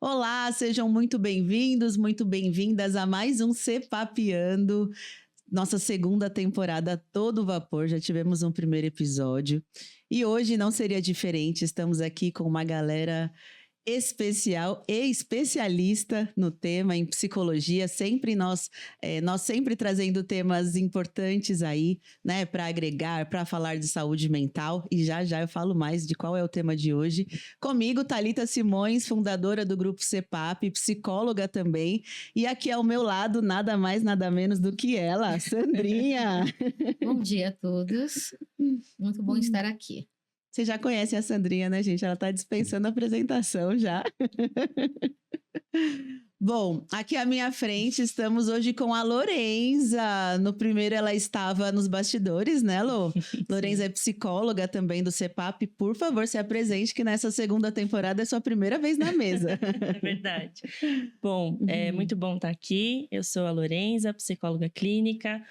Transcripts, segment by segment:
Olá, sejam muito bem-vindos, muito bem-vindas a mais um Cepapeando, nossa segunda temporada a todo vapor. Já tivemos um primeiro episódio e hoje não seria diferente. Estamos aqui com uma galera especial e especialista no tema em psicologia, sempre nós sempre trazendo temas importantes aí, né, para agregar, para falar de saúde mental, e já eu falo mais de qual é o tema de hoje. Comigo, Thalita Simões, fundadora do grupo CEPAP, psicóloga também, e aqui ao meu lado, nada mais, nada menos do que ela, Sandrinha. Bom dia a todos, muito bom estar aqui. Você já conhece a Sandrinha, né, gente? Ela tá dispensando a apresentação já. Bom, aqui à minha frente estamos hoje com a Lorenza. No primeiro ela estava nos bastidores, né, Lô? Lorenza é psicóloga também do CEPAP. Por favor, se apresente que nessa segunda temporada é sua primeira vez na mesa. É verdade. Bom, é muito bom estar aqui. Eu sou a Lorenza, psicóloga clínica,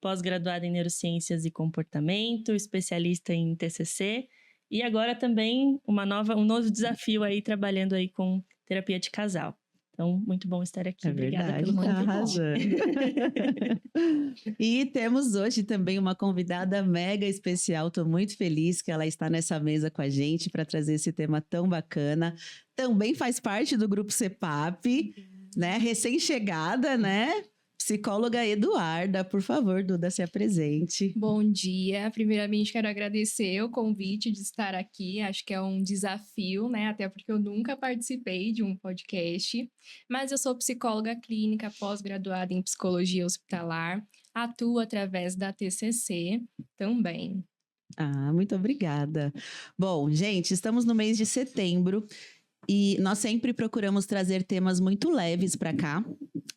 pós-graduada em neurociências e comportamento, especialista em TCC. E agora também um novo desafio aí, trabalhando aí com terapia de casal. Então, muito bom estar aqui. Obrigada pelo convite. E temos hoje também uma convidada mega especial. Estou muito feliz que ela está nessa mesa com a gente para trazer esse tema tão bacana. Também faz parte do grupo CEPAP, né? Recém-chegada, né? Psicóloga Eduarda, por favor, Duda, se apresente. Bom dia. Primeiramente, quero agradecer o convite de estar aqui. Acho que é um desafio, né? Até porque eu nunca participei de um podcast. Mas eu sou psicóloga clínica, pós-graduada em psicologia hospitalar. Atuo através da TCC também. Ah, muito obrigada. Bom, gente, estamos no mês de setembro. E nós sempre procuramos trazer temas muito leves para cá,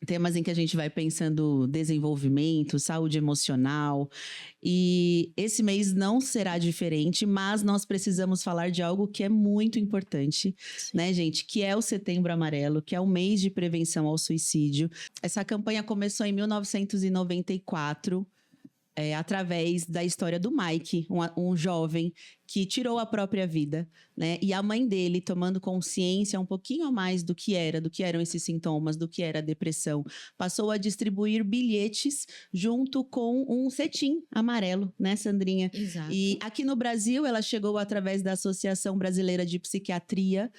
temas em que a gente vai pensando desenvolvimento, saúde emocional, e esse mês não será diferente, mas nós precisamos falar de algo que é muito importante, né, gente, que é o Setembro Amarelo, que é o mês de prevenção ao suicídio. Essa campanha começou em 1994, através da história do Mike, um jovem que tirou a própria vida, né? E a mãe dele, tomando consciência um pouquinho a mais do que eram esses sintomas, do que era a depressão, passou a distribuir bilhetes junto com um cetim amarelo, né, Sandrinha? Exato. E aqui no Brasil, ela chegou através da Associação Brasileira de Psiquiatria,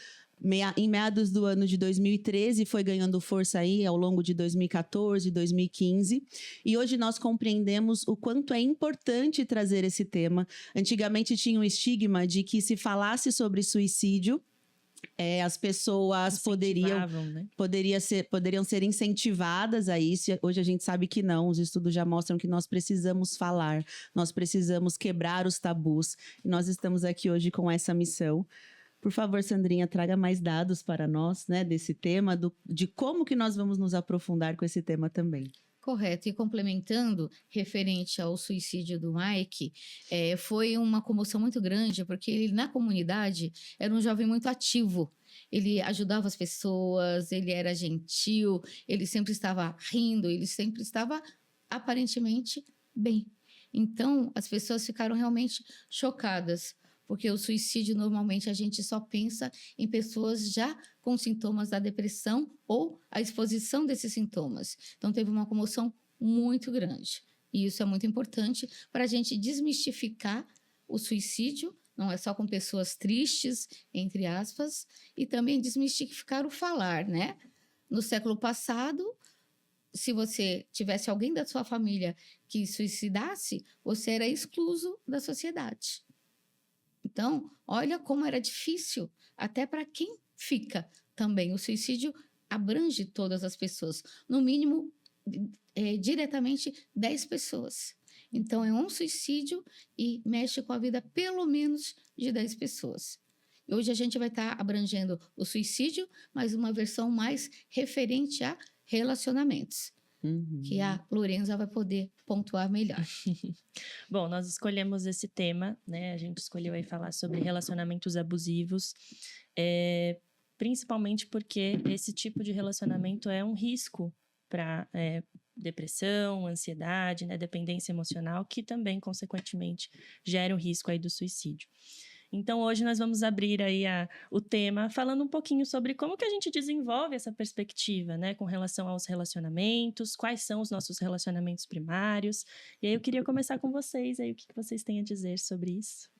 em meados do ano de 2013, foi ganhando força aí ao longo de 2014, 2015. E hoje nós compreendemos o quanto é importante trazer esse tema. Antigamente tinha um estigma de que se falasse sobre suicídio, as pessoas poderiam ser incentivadas a isso. Hoje a gente sabe que não. Os estudos já mostram que nós precisamos falar, nós precisamos quebrar os tabus. E nós estamos aqui hoje com essa missão. Por favor, Sandrinha, traga mais dados para nós, né, desse tema, de como que nós vamos nos aprofundar com esse tema também. Correto. E complementando, referente ao suicídio do Mike, foi uma comoção muito grande, porque ele, na comunidade, era um jovem muito ativo. Ele ajudava as pessoas, ele era gentil, ele sempre estava rindo, ele sempre estava, aparentemente, bem. Então, as pessoas ficaram realmente chocadas, porque o suicídio, normalmente, a gente só pensa em pessoas já com sintomas da depressão ou a exposição desses sintomas. Então, teve uma comoção muito grande. E isso é muito importante para a gente desmistificar o suicídio, não é só com pessoas tristes, entre aspas, e também desmistificar o falar, né? No século passado, se você tivesse alguém da sua família que suicidasse, você era excluso da sociedade. Então, olha como era difícil, até para quem fica também. O suicídio abrange todas as pessoas, no mínimo, diretamente 10 pessoas. Então, é um suicídio e mexe com a vida pelo menos de 10 pessoas. E hoje a gente vai estar abrangendo o suicídio, mas uma versão mais referente a relacionamentos. Que a Lorenza vai poder pontuar melhor. Bom, nós escolhemos esse tema, né? A gente escolheu aí falar sobre relacionamentos abusivos, principalmente porque esse tipo de relacionamento é um risco para depressão, ansiedade, né? Dependência emocional, que também, consequentemente, gera o risco aí do suicídio. Então, hoje nós vamos abrir aí o tema falando um pouquinho sobre como que a gente desenvolve essa perspectiva, né, com relação aos relacionamentos, quais são os nossos relacionamentos primários. E aí eu queria começar com vocês, aí o que vocês têm a dizer sobre isso?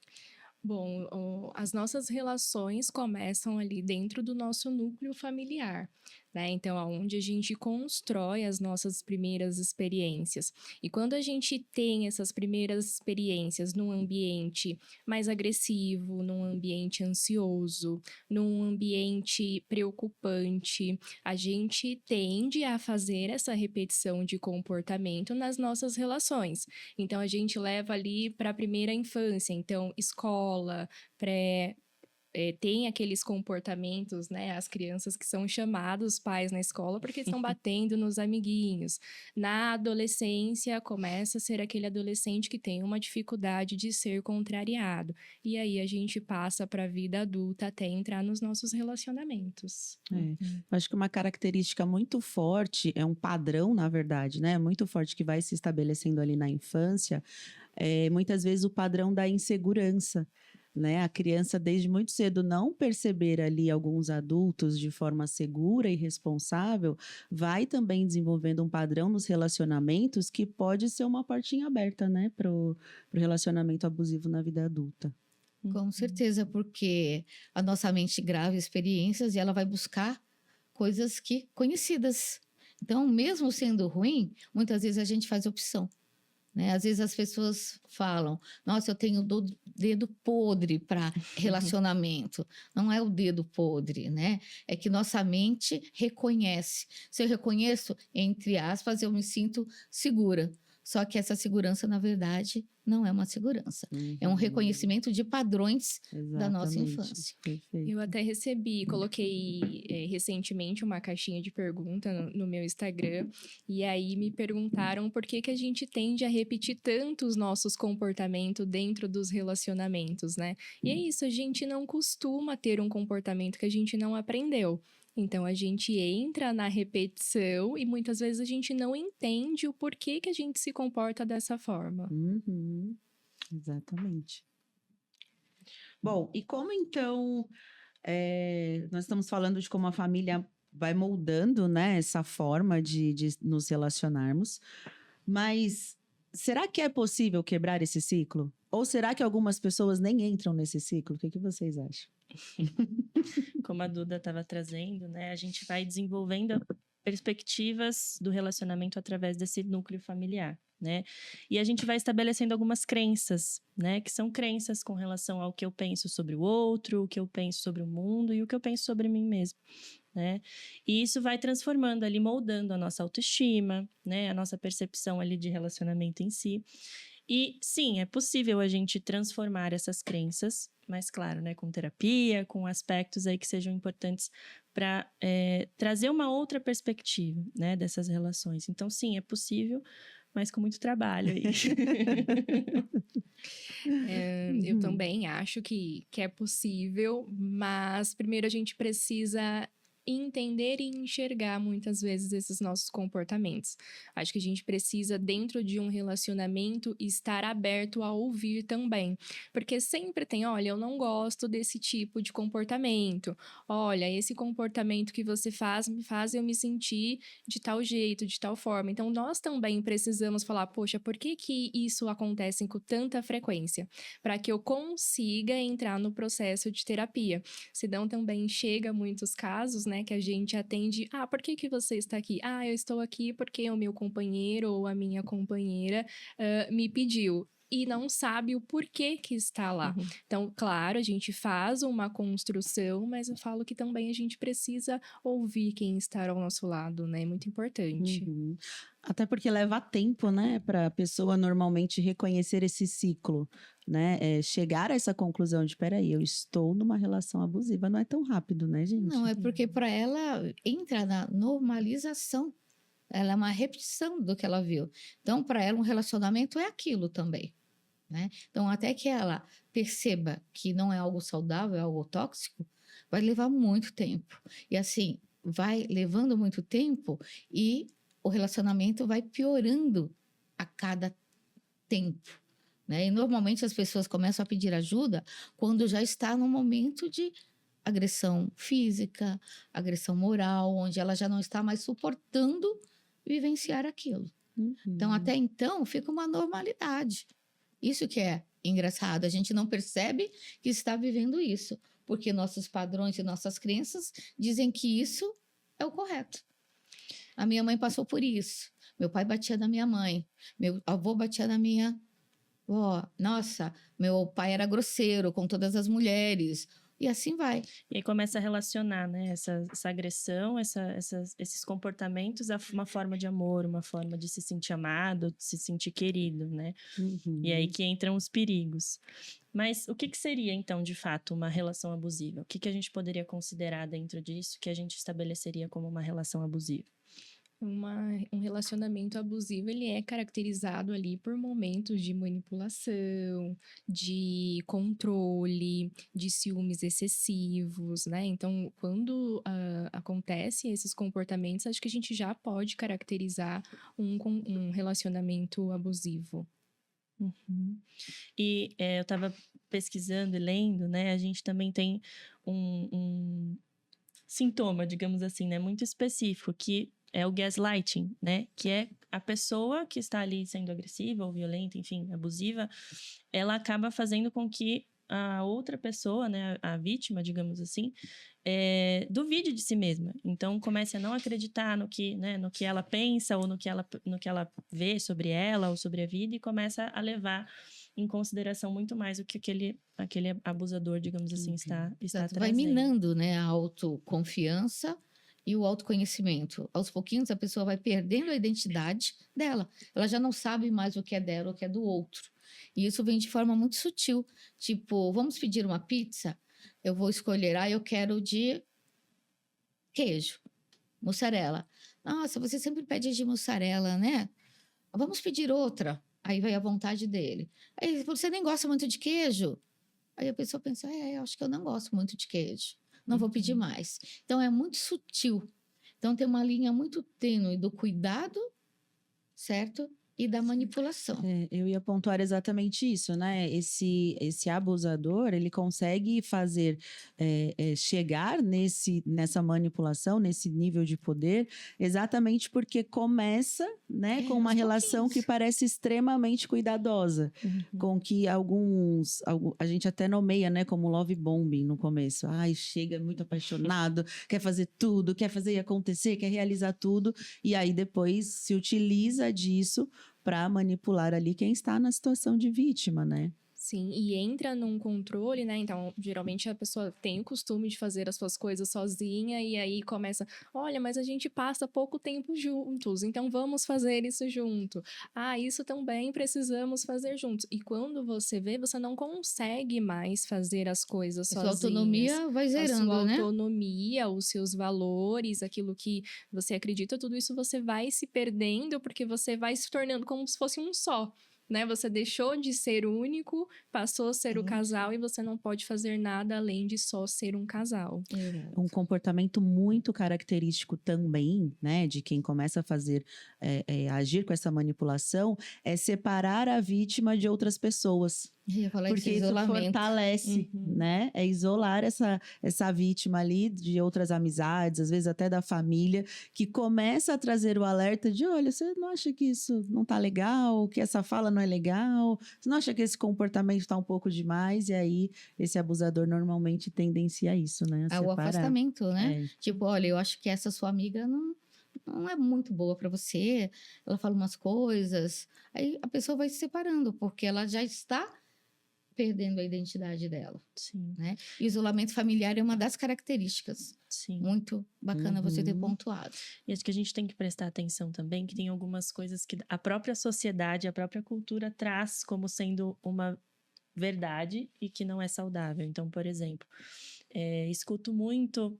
Bom, as nossas relações começam ali dentro do nosso núcleo familiar, né? Então, aonde a gente constrói as nossas primeiras experiências. E quando a gente tem essas primeiras experiências num ambiente mais agressivo, num ambiente ansioso, num ambiente preocupante, a gente tende a fazer essa repetição de comportamento nas nossas relações. Então, a gente leva ali para a primeira infância, então, escola, tem aqueles comportamentos, né? As crianças que são chamados pais na escola porque estão batendo nos amiguinhos. Na adolescência, começa a ser aquele adolescente que tem uma dificuldade de ser contrariado. E aí a gente passa para a vida adulta até entrar nos nossos relacionamentos. Acho que uma característica muito forte, é um padrão, na verdade, né? Muito forte que vai se estabelecendo ali na infância, muitas vezes o padrão da insegurança. Né? A criança, desde muito cedo, não perceber ali alguns adultos de forma segura e responsável, vai também desenvolvendo um padrão nos relacionamentos que pode ser uma portinha aberta, né, pro relacionamento abusivo na vida adulta. Com certeza, porque a nossa mente grava experiências e ela vai buscar coisas que conhecidas. Então, mesmo sendo ruim, muitas vezes a gente faz opção. Né? Às vezes as pessoas falam, nossa, eu tenho dedo podre para relacionamento. Não é o dedo podre, né? É que nossa mente reconhece. Se eu reconheço, entre aspas, eu me sinto segura. Só que essa segurança, na verdade, não é uma segurança. É um reconhecimento de padrões da nossa infância. Perfeito. Eu até coloquei recentemente uma caixinha de pergunta no meu Instagram, e aí me perguntaram por que a gente tende a repetir tanto os nossos comportamentos dentro dos relacionamentos, né? E é isso, a gente não costuma ter um comportamento que a gente não aprendeu. Então, a gente entra na repetição e muitas vezes a gente não entende o porquê que a gente se comporta dessa forma. Exatamente. Bom, e como então, nós estamos falando de como a família vai moldando, né, essa forma de nos relacionarmos, mas será que é possível quebrar esse ciclo? Ou será que algumas pessoas nem entram nesse ciclo? O que vocês acham? Como a Duda estava trazendo, né? A gente vai desenvolvendo perspectivas do relacionamento através desse núcleo familiar, né? E a gente vai estabelecendo algumas crenças, né? Que são crenças com relação ao que eu penso sobre o outro, o que eu penso sobre o mundo e o que eu penso sobre mim mesmo, né? E isso vai transformando ali, moldando a nossa autoestima, né? A nossa percepção ali de relacionamento em si. E sim, é possível a gente transformar essas crenças, mas claro, né, com terapia, com aspectos aí que sejam importantes para trazer uma outra perspectiva, né, dessas relações. Então, sim, é possível, mas com muito trabalho aí. Eu também acho que é possível, mas primeiro a gente precisa entender e enxergar muitas vezes esses nossos comportamentos. Acho que a gente precisa, dentro de um relacionamento, estar aberto a ouvir também. Porque sempre tem, olha, eu não gosto desse tipo de comportamento. Olha, esse comportamento que você faz me faz eu me sentir de tal jeito, de tal forma. Então, nós também precisamos falar, poxa, por que isso acontece com tanta frequência? Para que eu consiga entrar no processo de terapia. Senão também chega muitos casos, né, que a gente atende, por que você está aqui? Eu estou aqui porque o meu companheiro ou a minha companheira me pediu. E não sabe o porquê que está lá. Então, claro, a gente faz uma construção, mas eu falo que também a gente precisa ouvir quem está ao nosso lado, né? É muito importante. Até porque leva tempo, né, para a pessoa normalmente reconhecer esse ciclo, né? Chegar a essa conclusão de, peraí, eu estou numa relação abusiva, não é tão rápido, né, gente? Não, é porque para ela entra na normalização. Ela é uma repetição do que ela viu. Então, para ela, um relacionamento é aquilo também. Né? Então, até que ela perceba que não é algo saudável, é algo tóxico, vai levar muito tempo. E assim, vai levando muito tempo e o relacionamento vai piorando a cada tempo. né? E normalmente as pessoas começam a pedir ajuda quando já está no momento de agressão física, agressão moral, onde ela já não está mais suportando vivenciar aquilo. Então, até então, fica uma normalidade. Isso que é engraçado, a gente não percebe que está vivendo isso, porque nossos padrões e nossas crenças dizem que isso é o correto. A minha mãe passou por isso. Meu pai batia na minha mãe. Meu avô batia na minha avó. Nossa, meu pai era grosseiro com todas as mulheres. E assim vai. E aí começa a relacionar, né, essa agressão, esses comportamentos a uma forma de amor, uma forma de se sentir amado, de se sentir querido, né? E aí que entram os perigos. Mas o que seria, então, de fato, uma relação abusiva? O que a gente poderia considerar dentro disso que a gente estabeleceria como uma relação abusiva? Um relacionamento abusivo, ele é caracterizado ali por momentos de manipulação, de controle, de ciúmes excessivos, né? Então, quando acontecem esses comportamentos, acho que a gente já pode caracterizar um relacionamento abusivo. Uhum. E eu estava pesquisando e lendo, né? A gente também tem um sintoma, digamos assim, né? Muito específico, que é o gaslighting, né? Que é a pessoa que está ali sendo agressiva ou violenta, enfim, abusiva, ela acaba fazendo com que a outra pessoa, né, a vítima, digamos assim, duvide de si mesma. Então, comece a não acreditar no que, né, no que ela pensa ou no que ela vê sobre ela ou sobre a vida e começa a levar em consideração muito mais o que aquele abusador, digamos assim, está Exato. trazendo. Vai minando, né, a autoconfiança e o autoconhecimento. Aos pouquinhos, a pessoa vai perdendo a identidade dela. Ela já não sabe mais o que é dela, o que é do outro. E isso vem de forma muito sutil. Tipo, vamos pedir uma pizza? Eu vou escolher, eu quero de queijo, mussarela. Nossa, você sempre pede de mussarela, né? Vamos pedir outra. Aí vai a vontade dele. Aí você nem gosta muito de queijo? Aí a pessoa pensa, eu acho que eu não gosto muito de queijo. Não vou pedir mais. Então, é muito sutil. Então, tem uma linha muito tênue do cuidado, certo? E da manipulação. Eu ia pontuar exatamente isso, né? Esse abusador, ele consegue fazer chegar nessa manipulação, nesse nível de poder, exatamente porque começa, né, com uma relação que parece extremamente cuidadosa, com que a gente até nomeia, né, como love bombing no começo. Ai, chega muito apaixonado, quer fazer tudo, quer fazer acontecer, quer realizar tudo, e aí depois se utiliza disso para manipular ali quem está na situação de vítima, né? Sim, e entra num controle, né? Então, geralmente a pessoa tem o costume de fazer as suas coisas sozinha e aí começa, olha, mas a gente passa pouco tempo juntos, então vamos fazer isso junto. Ah, isso também precisamos fazer juntos. E quando você vê, você não consegue mais fazer as coisas sozinha. A sua autonomia vai zerando, né? A né? sua autonomia, os seus valores, aquilo que você acredita, tudo isso você vai se perdendo porque você vai se tornando como se fosse um só. Né? Você deixou de ser único, passou a ser o casal e você não pode fazer nada além de só ser um casal. Um comportamento muito característico também, né, de quem começa a fazer, agir com essa manipulação, é separar a vítima de outras pessoas. Porque isso fortalece, né? É isolar essa vítima ali de outras amizades, às vezes até da família, que começa a trazer o alerta de, olha, você não acha que isso não tá legal, que essa fala não é legal, você não acha que esse comportamento tá um pouco demais, e aí esse abusador normalmente tendencia isso, né? O afastamento, né? Tipo, olha, eu acho que essa sua amiga não é muito boa para você, ela fala umas coisas, aí a pessoa vai se separando, porque ela já está perdendo a identidade dela. Sim. Né? Isolamento familiar é uma das características. Sim. Muito bacana você ter pontuado. E acho que a gente tem que prestar atenção também que tem algumas coisas que a própria sociedade, a própria cultura traz como sendo uma verdade e que não é saudável. Então, por exemplo, escuto muito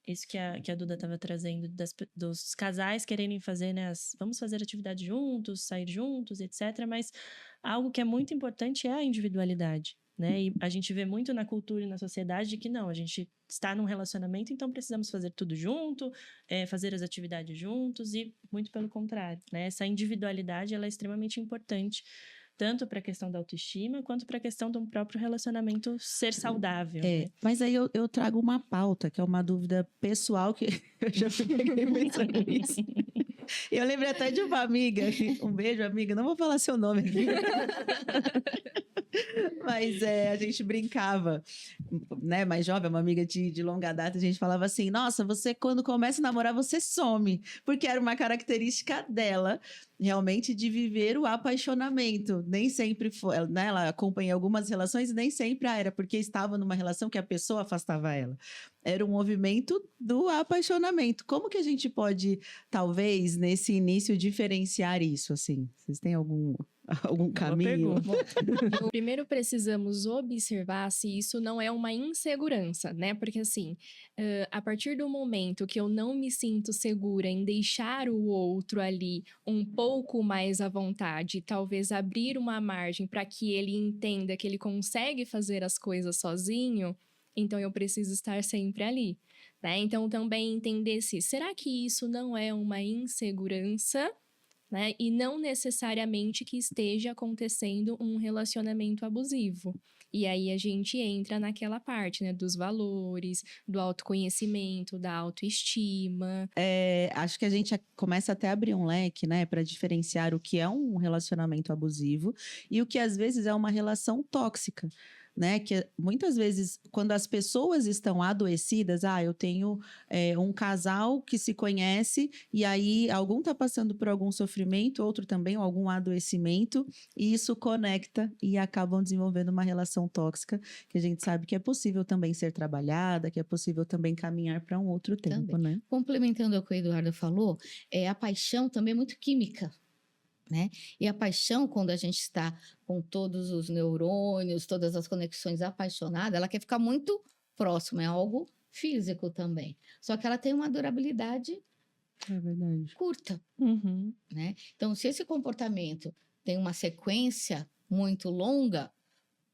isso que a Duda estava trazendo dos casais quererem fazer, né? Vamos fazer atividade juntos, sair juntos, etc. Mas algo que é muito importante é a individualidade, né? E a gente vê muito na cultura e na sociedade de que não, a gente está num relacionamento, então precisamos fazer tudo junto, fazer as atividades juntos e muito pelo contrário, né? Essa individualidade, ela é extremamente importante tanto para a questão da autoestima, quanto para a questão do próprio relacionamento ser saudável. Né? Mas aí eu trago uma pauta, que é uma dúvida pessoal, que eu já fiquei pensando nisso. Eu lembrei até de uma amiga, um beijo, amiga, não vou falar seu nome aqui. Mas a gente brincava, né? Mais jovem, uma amiga de longa data, a gente falava assim: nossa, você quando começa a namorar, você some. Porque era uma característica dela, realmente, de viver o apaixonamento. Nem sempre foi, né? Ela acompanha algumas relações e nem sempre era porque estava numa relação que a pessoa afastava ela. Era um movimento do apaixonamento. Como que a gente pode, talvez, nesse início, diferenciar isso, assim? Vocês têm algum caminho? Primeiro precisamos observar se isso não é uma insegurança, né? Porque assim, a partir do momento que eu não me sinto segura em deixar o outro ali um pouco mais à vontade, talvez abrir uma margem para que ele entenda que ele consegue fazer as coisas sozinho, então eu preciso estar sempre ali, né? Então também entender se, será que isso não é uma insegurança? Né? E não necessariamente que esteja acontecendo um relacionamento abusivo. E aí a gente entra naquela parte, né? Dos valores, do autoconhecimento, da autoestima. Acho que a gente começa até a abrir um leque, né? Para diferenciar o que é um relacionamento abusivo e o que às vezes é uma relação tóxica. Né? Que muitas vezes, quando as pessoas estão adoecidas, eu tenho um casal que se conhece e aí algum está passando por algum sofrimento, outro também, ou algum adoecimento, e isso conecta e acabam desenvolvendo uma relação tóxica, que a gente sabe que é possível também ser trabalhada, que é possível também caminhar para um outro tempo, Também. né? Complementando o que o Eduardo falou, a paixão também é muito química. Né? E a paixão, quando a gente está com todos os neurônios, todas as conexões apaixonada, ela quer ficar muito próxima, é algo físico também. Só que ela tem uma durabilidade curta. Uhum. Né? Então, se esse comportamento tem uma sequência muito longa,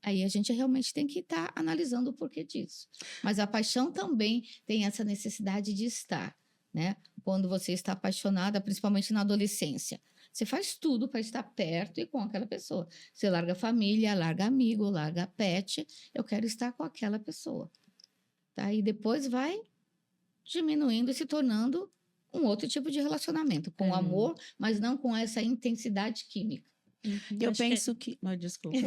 aí a gente realmente tem que estar analisando o porquê disso. Mas a paixão também tem essa necessidade de estar. Né? Quando você está apaixonada, principalmente na adolescência, você faz tudo para estar perto e com aquela pessoa. Você larga a família, larga amigo, larga pet. Eu quero estar com aquela pessoa. Tá? E depois vai diminuindo e se tornando um outro tipo de relacionamento. Com amor, mas não com essa intensidade química. Eu penso que... desculpa.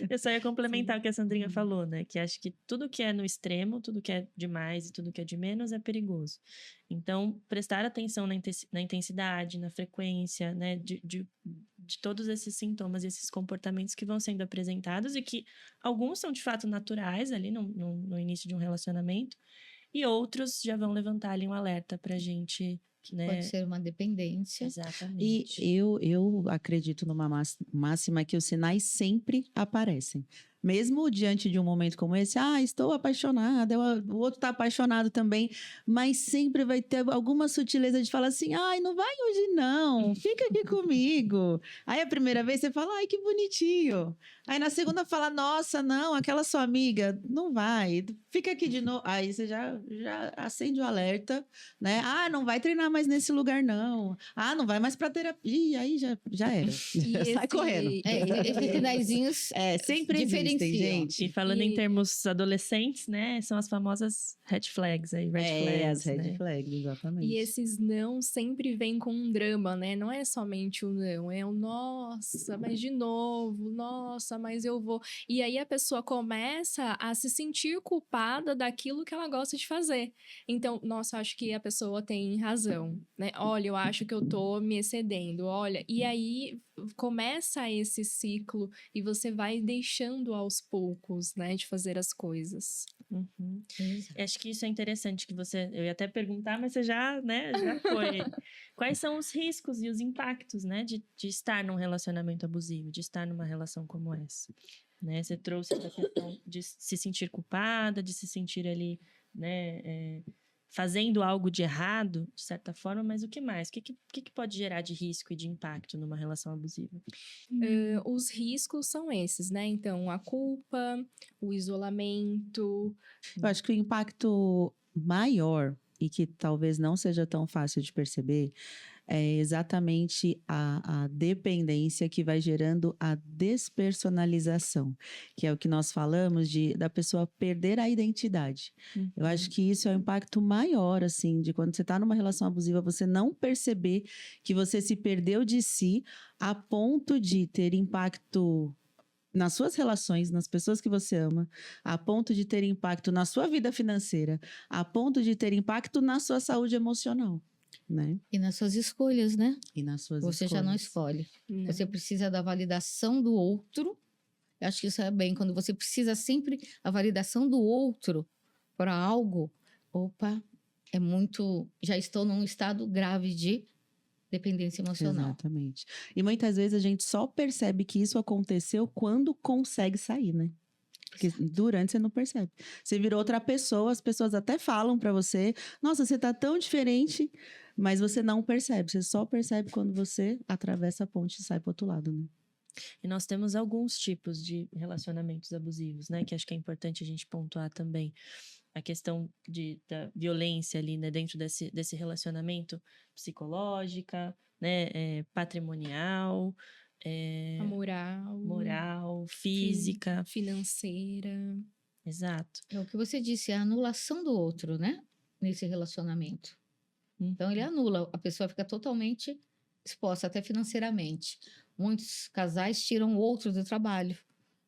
Eu só ia complementar o que a Sandrinha falou, né? Que acho que tudo que é no extremo, tudo que é demais e tudo que é de menos é perigoso. Então, prestar atenção na intensidade, na frequência, né? De todos esses sintomas, esses comportamentos que vão sendo apresentados e que alguns são de fato naturais ali no início de um relacionamento e outros já vão levantar ali um alerta pra gente... Né? Pode ser uma dependência. Exatamente. E eu acredito numa máxima que os sinais sempre aparecem. Mesmo diante de um momento como esse, estou apaixonada, o outro está apaixonado também, mas sempre vai ter alguma sutileza de falar assim, não vai hoje não, fica aqui comigo. Aí a primeira vez você fala, que bonitinho. Aí na segunda fala, nossa, não, aquela sua amiga, não vai, fica aqui de novo. Aí você já acende o alerta, né? Não vai treinar mais nesse lugar não. Não vai mais para terapia. Aí já era. Sai correndo. Esses sinaizinhos sempre existem, gente. E falando em termos adolescentes, né? São as famosas red flags aí, red flags. As red flags, exatamente. E esses não sempre vêm com um drama, né? Não é somente o não, é o nossa, mas de novo, nossa, mas eu vou. E aí a pessoa começa a se sentir culpada daquilo que ela gosta de fazer. Então, nossa, acho que a pessoa tem razão, né? Olha, eu acho que eu tô me excedendo, olha. E aí começa esse ciclo e você vai deixando aos poucos, né, de fazer as coisas. Uhum. Acho que isso é interessante que eu ia até perguntar, mas você já foi. Quais são os riscos e os impactos, né, de estar num relacionamento abusivo, de estar numa relação como essa? Né? Você trouxe essa questão de se sentir culpada, de se sentir ali, né, fazendo algo de errado, de certa forma, mas o que mais? O que pode gerar de risco e de impacto numa relação abusiva? Os riscos são esses, né? Então, a culpa, o isolamento. Eu acho que o impacto maior, e que talvez não seja tão fácil de perceber, é exatamente a dependência que vai gerando a despersonalização, que é o que nós falamos da pessoa perder a identidade. Eu acho que isso é o impacto maior, assim, de quando você está numa relação abusiva, você não perceber que você se perdeu de si a ponto de ter impacto nas suas relações, nas pessoas que você ama, a ponto de ter impacto na sua vida financeira, a ponto de ter impacto na sua saúde emocional, né? E nas suas escolhas, né? E nas suas Você escolhas. já não escolhe. Não. Você precisa da validação do outro. Eu acho que isso é bem. Quando você precisa sempre a validação do outro para algo, opa, é muito. Já estou num estado grave de dependência emocional. Exatamente. E muitas vezes a gente só percebe que isso aconteceu quando consegue sair, né? Porque durante você não percebe. Você virou outra pessoa, as pessoas até falam pra você: nossa, você tá tão diferente, mas você não percebe. Você só percebe quando você atravessa a ponte e sai pro outro lado, né? E nós temos alguns tipos de relacionamentos abusivos, né? Que acho que é importante a gente pontuar também. A questão da violência ali, né? Dentro desse relacionamento, psicológica, né? Patrimonial, A moral, física. financeira. Exato. É o que você disse, é a anulação do outro, né? Nesse relacionamento. Então, ele anula, a pessoa fica totalmente exposta, até financeiramente. Muitos casais tiram o outro do trabalho.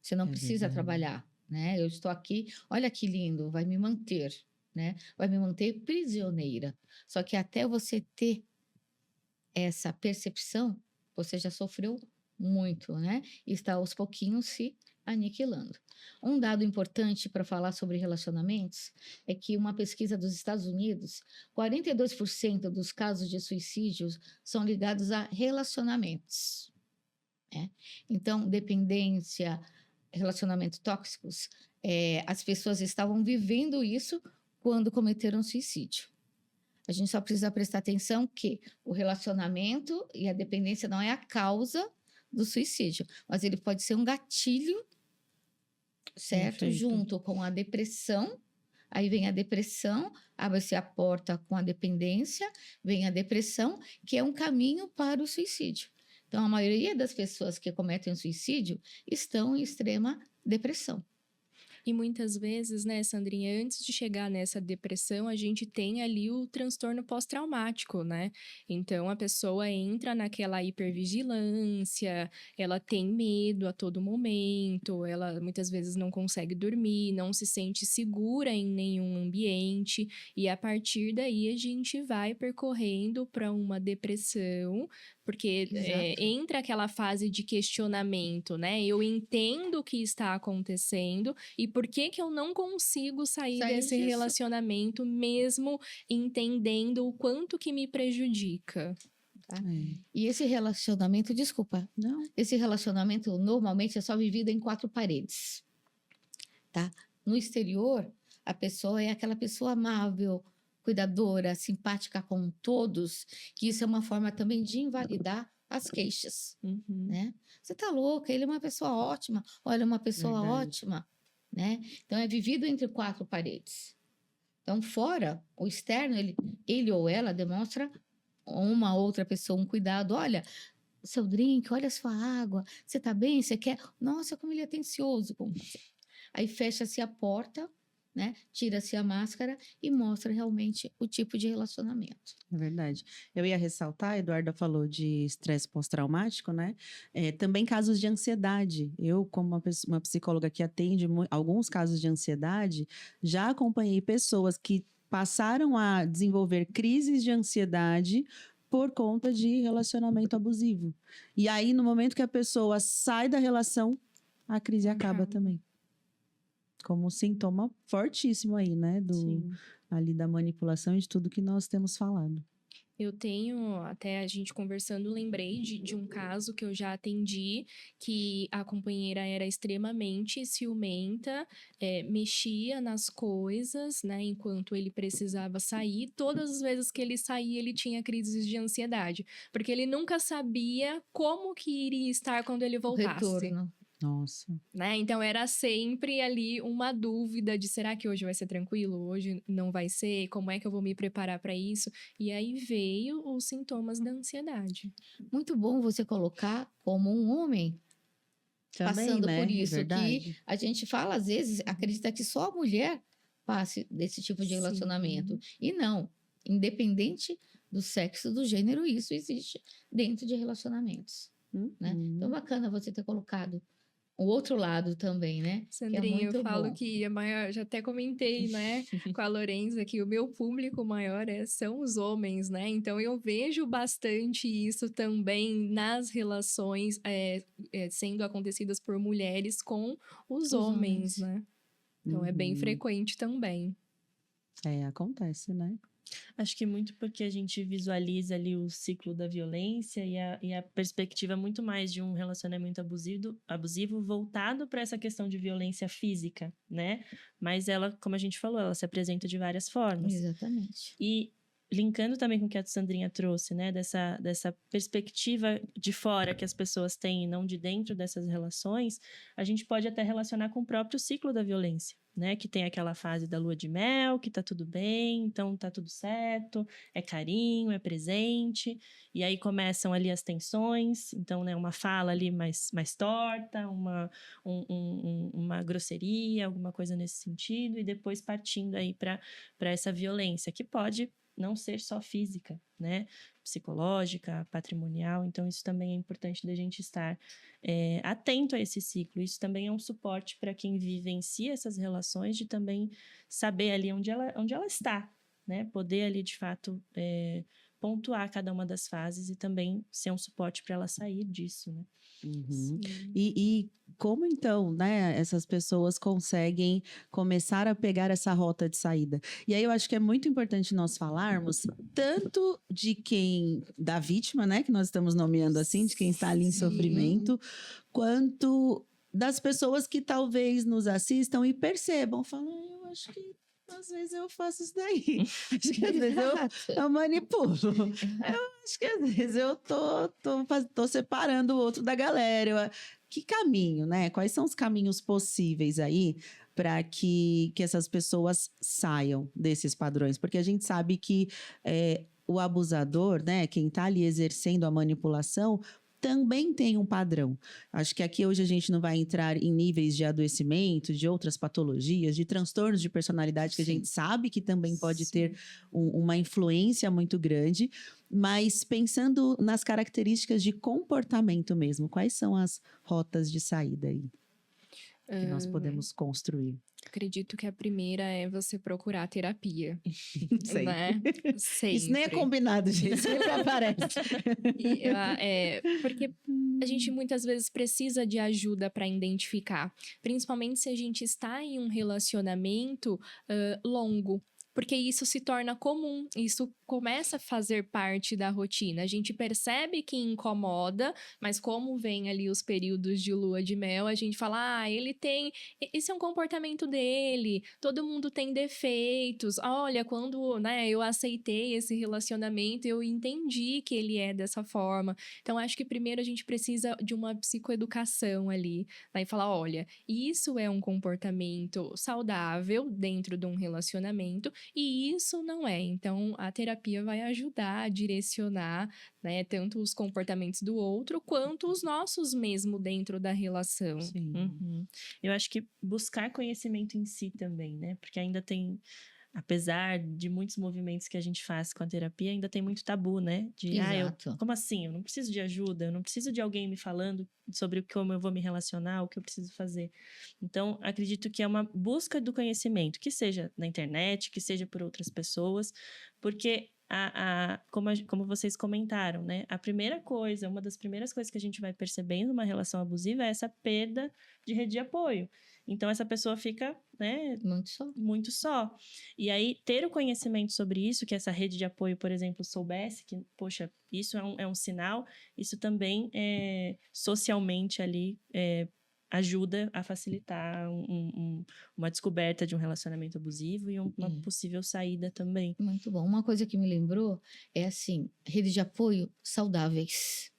Você não precisa verdade. trabalhar, né? Eu estou aqui, olha que lindo, vai me manter, né? Vai me manter prisioneira. Só que até você ter essa percepção, você já sofreu muito, né? E está aos pouquinhos se aniquilando. Um dado importante para falar sobre relacionamentos é que uma pesquisa dos Estados Unidos, 42% dos casos de suicídios são ligados a relacionamentos, né? Então, dependência, relacionamentos tóxicos, as pessoas estavam vivendo isso quando cometeram suicídio. A gente só precisa prestar atenção que o relacionamento e a dependência não é a causa do suicídio, mas ele pode ser um gatilho, certo? Perfeito. Junto com a depressão. Aí vem a depressão, abre-se a porta com a dependência, vem a depressão, que é um caminho para o suicídio. Então, a maioria das pessoas que cometem suicídio estão em extrema depressão. E muitas vezes, né, Sandrinha, antes de chegar nessa depressão, a gente tem ali o transtorno pós-traumático, né? Então, a pessoa entra naquela hipervigilância, ela tem medo a todo momento, ela muitas vezes não consegue dormir, não se sente segura em nenhum ambiente, e a partir daí a gente vai percorrendo para uma depressão, porque Exato. entra aquela fase de questionamento, né? Eu entendo o que está acontecendo e por que eu não consigo sair desse disso. relacionamento mesmo entendendo o quanto que me prejudica. E esse relacionamento, desculpa, Não. esse relacionamento normalmente é só vivido em 4 paredes, tá? No exterior, a pessoa é aquela pessoa amável, cuidadora, simpática com todos, que isso é uma forma também de invalidar as queixas, né? Você tá louca, ele é uma pessoa ótima, olha, é uma pessoa Verdade. ótima, né? Então, é vivido entre 4 paredes. Então, fora, o externo, ele ou ela demonstra uma outra pessoa um cuidado. Olha, seu drink, olha a sua água, você tá bem? Você quer? Nossa, como ele é atencioso com você. Aí fecha-se a porta, né? Tira-se a máscara e mostra realmente o tipo de relacionamento. É verdade. Eu ia ressaltar, a Eduarda falou de estresse pós-traumático, né? Também casos de ansiedade. Eu, como uma psicóloga que atende alguns casos de ansiedade, já acompanhei pessoas que passaram a desenvolver crises de ansiedade por conta de relacionamento abusivo. E aí, no momento que a pessoa sai da relação, a crise acaba também. Como um sintoma fortíssimo aí, né? Ali da manipulação e de tudo que nós temos falado. Eu tenho, até a gente conversando, lembrei de um caso que eu já atendi, que a companheira era extremamente ciumenta, mexia nas coisas, né, enquanto ele precisava sair. Todas as vezes que ele saía, ele tinha crises de ansiedade, porque ele nunca sabia como que iria estar quando ele O voltasse. retorno. Nossa. Né? Então era sempre ali uma dúvida de será que hoje vai ser tranquilo? Hoje não vai ser? Como é que eu vou me preparar para isso? E aí veio os sintomas da ansiedade. Muito bom você colocar como um homem Também, passando né? por É isso, que verdade. a gente fala, às vezes, acredita que só a mulher passe desse tipo de relacionamento. E não, independente do sexo, do gênero, isso existe dentro de relacionamentos, né? Então, bacana você ter colocado o outro lado também, né? Que é Sandrinha, eu muito falo bom. que a maior, já até comentei, né, com a Lorenza, que o meu público maior são os homens, né? Então eu vejo bastante isso também nas relações sendo acontecidas por mulheres com os homens, né? Então é bem frequente também. Acontece, né? Acho que muito porque a gente visualiza ali o ciclo da violência e a perspectiva muito mais de um relacionamento abusivo voltado para essa questão de violência física, né? Mas ela, como a gente falou, ela se apresenta de várias formas. Exatamente. E linkando também com o que a Sandrinha trouxe, né? Dessa perspectiva de fora que as pessoas têm e não de dentro dessas relações, a gente pode até relacionar com o próprio ciclo da violência, né? Que tem aquela fase da lua de mel, que tá tudo bem, então tá tudo certo, é carinho, é presente, e aí começam ali as tensões, então, né? Uma fala ali mais torta, uma grosseria, alguma coisa nesse sentido, e depois partindo aí para essa violência, que pode não ser só física, né? Psicológica, patrimonial. Então, isso também é importante da gente estar atento a esse ciclo. Isso também é um suporte para quem vivencia essas relações, de também saber ali onde ela está, né? Poder ali, de fato, pontuar cada uma das fases e também ser um suporte para ela sair disso, né? E como então, né, essas pessoas conseguem começar a pegar essa rota de saída? E aí eu acho que é muito importante nós falarmos tanto da vítima, né, que nós estamos nomeando assim, de quem está ali em sofrimento, quanto das pessoas que talvez nos assistam e percebam, falam, eu acho que às vezes eu faço isso daí. Acho que às vezes eu manipulo. Eu acho que às vezes eu tô separando o outro da galera. Que caminho, né? Quais são os caminhos possíveis aí para que essas pessoas saiam desses padrões? Porque a gente sabe que o abusador, né? Quem está ali exercendo a manipulação, também tem um padrão. Acho que aqui hoje a gente não vai entrar em níveis de adoecimento, de outras patologias, de transtornos de personalidade, que a gente sabe que também pode ter uma influência muito grande, mas pensando nas características de comportamento mesmo, quais são as rotas de saída aí que nós podemos construir? Acredito que a primeira é você procurar terapia. Sempre. Né? Sempre. Isso nem é combinado, gente. Sempre aparece. Porque a gente muitas vezes precisa de ajuda para identificar. Principalmente se a gente está em um relacionamento longo. Porque isso se torna comum, isso começa a fazer parte da rotina. A gente percebe que incomoda, mas como vem ali os períodos de lua de mel, a gente fala, esse é um comportamento dele, todo mundo tem defeitos. Olha, quando, né, eu aceitei esse relacionamento, eu entendi que ele é dessa forma. Então, acho que primeiro a gente precisa de uma psicoeducação ali, né, e falar, olha, isso é um comportamento saudável dentro de um relacionamento, e isso não é. Então, a terapia vai ajudar a direcionar, né, tanto os comportamentos do outro, quanto os nossos mesmo dentro da relação. Sim. Eu acho que buscar conhecimento em si também, né? Porque ainda tem, apesar de muitos movimentos que a gente faz com a terapia, ainda tem muito tabu, né? Exato. Como assim? Eu não preciso de ajuda, eu não preciso de alguém me falando sobre como eu vou me relacionar, o que eu preciso fazer. Então, acredito que é uma busca do conhecimento, que seja na internet, que seja por outras pessoas, porque como vocês comentaram, né? Uma das primeiras coisas que a gente vai percebendo numa relação abusiva é essa perda de rede de apoio. Então, essa pessoa fica, né, muito só. E aí, ter o conhecimento sobre isso, que essa rede de apoio, por exemplo, soubesse que, poxa, isso é um sinal, isso também, socialmente ali, ajuda a facilitar uma descoberta de um relacionamento abusivo e uma possível saída também. Muito bom. Uma coisa que me lembrou é assim, rede de apoio saudáveis.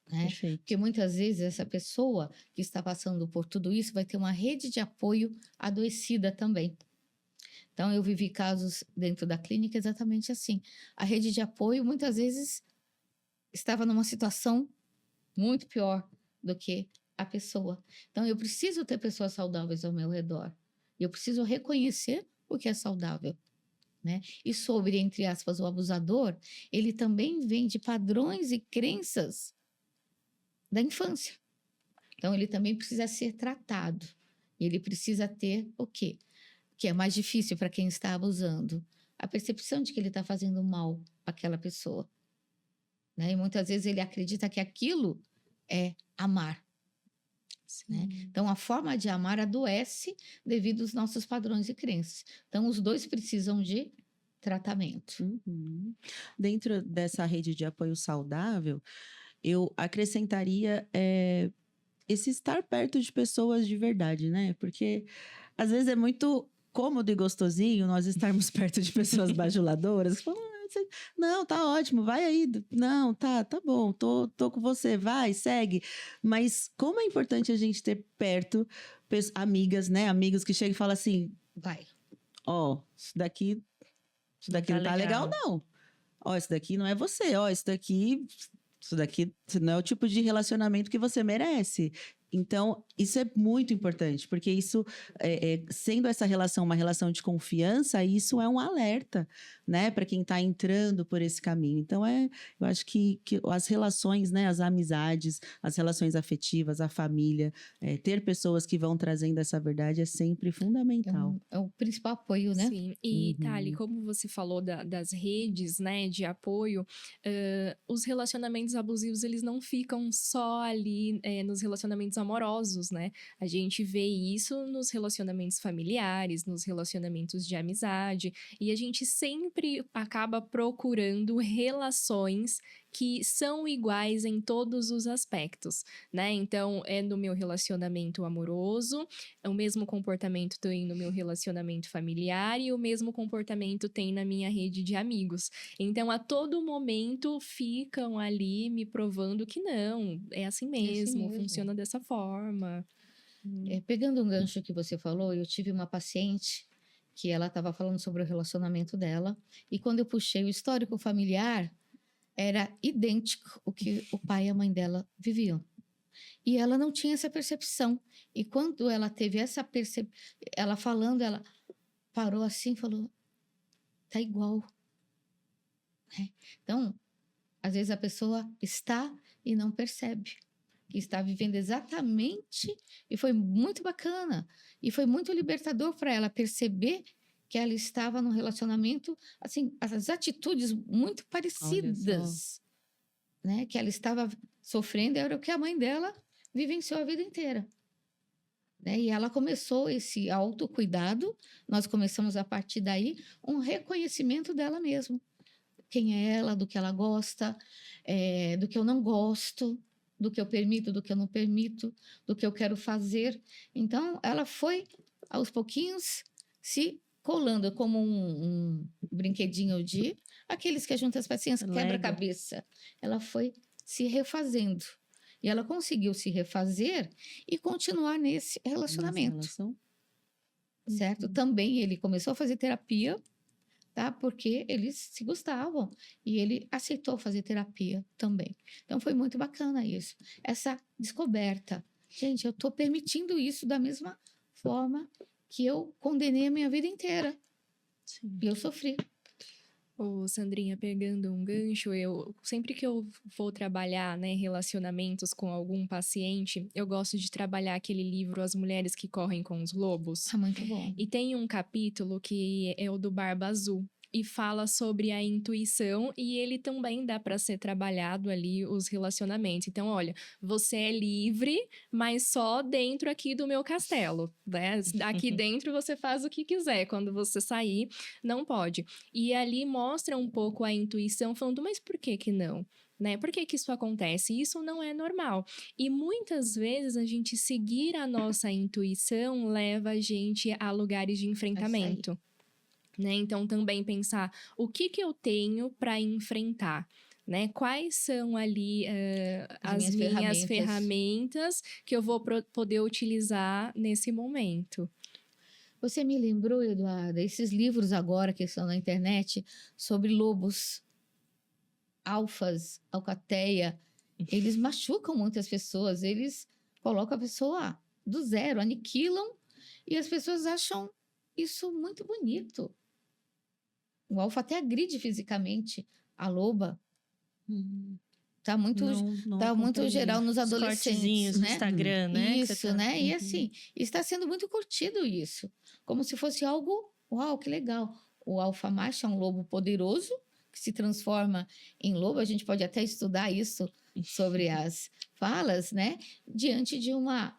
né? Perfeito. Porque muitas vezes essa pessoa que está passando por tudo isso vai ter uma rede de apoio adoecida também. Então, eu vivi casos dentro da clínica exatamente assim. A rede de apoio, muitas vezes, estava numa situação muito pior do que a pessoa. Então, eu preciso ter pessoas saudáveis ao meu redor. Eu preciso reconhecer o que é saudável, né? E sobre, entre aspas, o abusador, ele também vem de padrões e crenças da infância. Então, ele também precisa ser tratado. Ele precisa ter o quê? Que é mais difícil para quem está abusando. A percepção de que ele está fazendo mal àquela pessoa. Né? E muitas vezes ele acredita que aquilo é amar. Né? Então, a forma de amar adoece devido aos nossos padrões e crenças. Então, os dois precisam de tratamento. Uhum. Dentro dessa rede de apoio saudável, eu acrescentaria esse estar perto de pessoas de verdade, né? Porque às vezes é muito cômodo e gostosinho nós estarmos perto de pessoas bajuladoras que falam, não, tá ótimo, vai aí. Não, tá bom, tô com você, vai, segue. Mas como é importante a gente ter perto amigas, né? Amigos que chegam e falam assim, Vai. ó, isso daqui Não não tá legal, não. Ó, isso daqui não é você, ó, isso daqui não é o tipo de relacionamento que você merece. Então, isso é muito importante, porque isso, sendo essa relação uma relação de confiança, isso é um alerta, né, para quem está entrando por esse caminho. Então, eu acho que as relações, né, as amizades, as relações afetivas, a família, ter pessoas que vão trazendo essa verdade é sempre fundamental. É o principal apoio, né? Sim, e Uhum. Thali, como você falou das redes, né, de apoio, os relacionamentos abusivos, eles não ficam só ali nos relacionamentos amorosos, né? A gente vê isso nos relacionamentos familiares, nos relacionamentos de amizade, e a gente sempre acaba procurando relações que são iguais em todos os aspectos, né? Então, é no meu relacionamento amoroso, o mesmo comportamento tem no meu relacionamento familiar e o mesmo comportamento tem na minha rede de amigos. Então, a todo momento ficam ali me provando que não, é assim mesmo, mesmo. funciona dessa forma. Pegando um gancho que você falou, eu tive uma paciente que ela estava falando sobre o relacionamento dela, e quando eu puxei o histórico familiar, era idêntico o que o pai e a mãe dela viviam. E ela não tinha essa percepção. E quando ela teve essa percepção, ela falando, ela parou assim e falou: tá igual. Né? Então, às vezes a pessoa está e não percebe que está vivendo exatamente, e foi muito bacana, e foi muito libertador para ela perceber que ela estava num relacionamento, assim, as atitudes muito parecidas, né? Que ela estava sofrendo era o que a mãe dela vivenciou a vida inteira. Né? E ela começou esse autocuidado, nós começamos a partir daí um reconhecimento dela mesma. Quem é ela, do que ela gosta, do que eu não gosto, do que eu permito, do que eu não permito, do que eu quero fazer. Então, ela foi, aos pouquinhos, se colando como um brinquedinho de aqueles que ajuntam as pecinhas, quebra-cabeça. Ela foi se refazendo. E ela conseguiu se refazer e continuar nesse relacionamento. Certo? Também ele começou a fazer terapia, tá? Porque eles se gostavam e ele aceitou fazer terapia também. Então foi muito bacana isso. Essa descoberta. Gente, eu tô permitindo isso da mesma forma que eu condenei a minha vida inteira. Sim. E eu sofri. Ô, Sandrinha, pegando um gancho, sempre que eu vou trabalhar, né, relacionamentos com algum paciente, eu gosto de trabalhar aquele livro As Mulheres que Correm com os Lobos. Muito bom. E tem um capítulo que é o do Barba Azul. E fala sobre a intuição e ele também dá para ser trabalhado ali os relacionamentos. Então, olha, você é livre, mas só dentro aqui do meu castelo, né? Aqui dentro você faz o que quiser. Quando você sair, não pode. E ali mostra um pouco a intuição, falando, mas por que que não? Né? Por que que isso acontece? Isso não é normal. E muitas vezes a gente seguir a nossa intuição leva a gente a lugares de enfrentamento. Né? Então, também pensar o que eu tenho para enfrentar. né? Quais são ali as minhas minhas ferramentas que eu vou poder utilizar nesse momento? Você me lembrou, Eduarda, esses livros agora que estão na internet sobre lobos, alfas, alcateia, eles machucam muitas pessoas, eles colocam a pessoa do zero, aniquilam, e as pessoas acham isso muito bonito. O alfa até agride fisicamente a loba. Tá muito, tá muito geral nos Os adolescentes, cortezinhos no né? Instagram, né? que você Isso, tá- né? E assim, está sendo muito curtido isso. Como se fosse algo, uau, que legal. O alfa macho é um lobo poderoso que se transforma em lobo. A gente pode até estudar isso sobre as falas, né? Diante de uma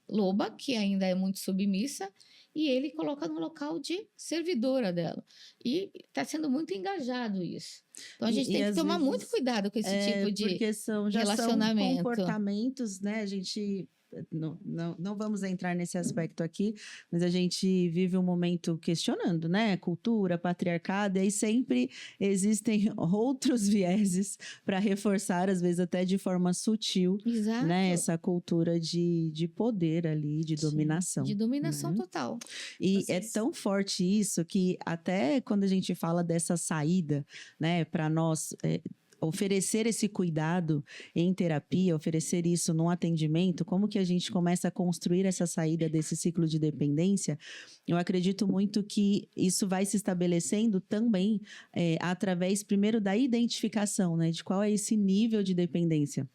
loba que ainda é muito submissa e ele coloca no local de servidora dela. E está sendo muito engajado isso. Então a gente tem que às tomar muito vezes, cuidado com esse tipo de porque já são relacionamento. comportamentos, né? A gente não vamos entrar nesse aspecto aqui, mas a gente vive um momento questionando, né? Cultura, patriarcado, e aí sempre existem outros vieses para reforçar, às vezes até de forma sutil, Exato. né? Essa cultura de poder ali, de dominação. De dominação né? total. E Vocês- é tão forte isso que até quando a gente fala dessa saída, né, para nós oferecer esse cuidado em terapia, oferecer isso num atendimento, como que a gente começa a construir essa saída desse ciclo de dependência? Eu acredito muito que isso vai se estabelecendo também através, primeiro, da identificação, né, de qual é esse nível de dependência.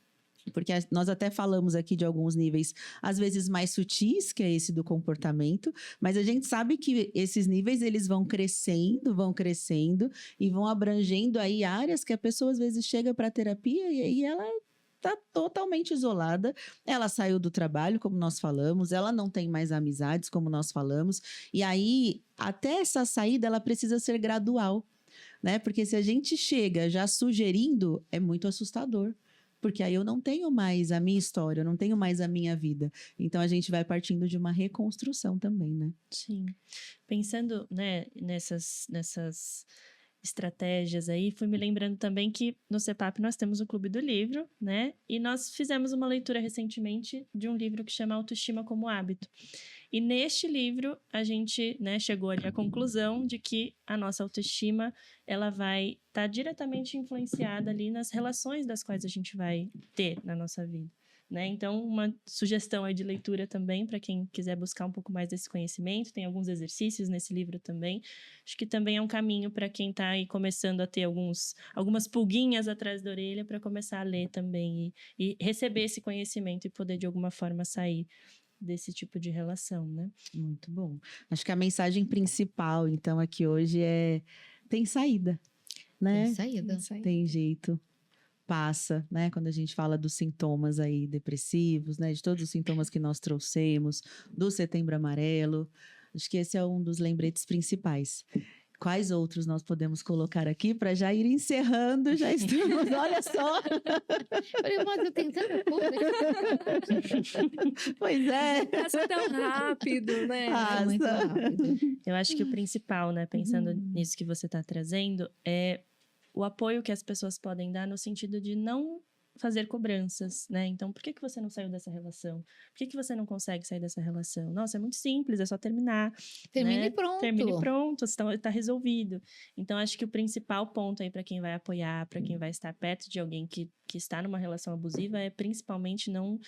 Porque nós até falamos aqui de alguns níveis, às vezes mais sutis, que é esse do comportamento, mas a gente sabe que esses níveis, eles vão crescendo e vão abrangendo aí áreas que a pessoa às vezes chega para a terapia e ela está totalmente isolada, ela saiu do trabalho, como nós falamos, ela não tem mais amizades, como nós falamos, e aí até essa saída ela precisa ser gradual, né? Porque se a gente chega já sugerindo, é muito assustador. Porque aí eu não tenho mais a minha história, eu não tenho mais a minha vida. Então a gente vai partindo de uma reconstrução também, né? Sim. Pensando, né, nessas estratégias aí, fui me lembrando também que no CEPAP nós temos o Clube do Livro, né? E nós fizemos uma leitura recentemente de um livro que chama Autoestima como Hábito. E neste livro, a gente, né, chegou ali à conclusão de que a nossa autoestima, ela vai estar diretamente influenciada ali nas relações das quais a gente vai ter na nossa vida. Né? Então, uma sugestão aí de leitura também para quem quiser buscar um pouco mais desse conhecimento. Tem alguns exercícios nesse livro também. Acho que também é um caminho para quem está aí começando a ter algumas pulguinhas atrás da orelha para começar a ler também e receber esse conhecimento e poder de alguma forma sair desse tipo de relação, né? Muito bom. Acho que a mensagem principal, então, aqui hoje tem saída, né? Tem saída. Isso aí. Tem jeito. Passa, né? Quando a gente fala dos sintomas aí depressivos, né? De todos os sintomas que nós trouxemos, do Setembro Amarelo. Acho que esse é um dos lembretes principais. Quais outros nós podemos colocar aqui para já ir encerrando? Já estamos, olha só. Falei, mas eu tenho tanta coisa. Pois é. Passa tão rápido, né? É muito Passa. rápido. Eu acho que o principal, né, pensando nisso que você está trazendo, é o apoio que as pessoas podem dar no sentido de não fazer cobranças, né? Então, por que você não saiu dessa relação? Por que você não consegue sair dessa relação? Nossa, é muito simples, é só terminar. Termina né? e pronto. Termina e pronto, está resolvido. Então, acho que o principal ponto aí para quem vai apoiar, para quem vai estar perto de alguém que está numa relação abusiva é principalmente não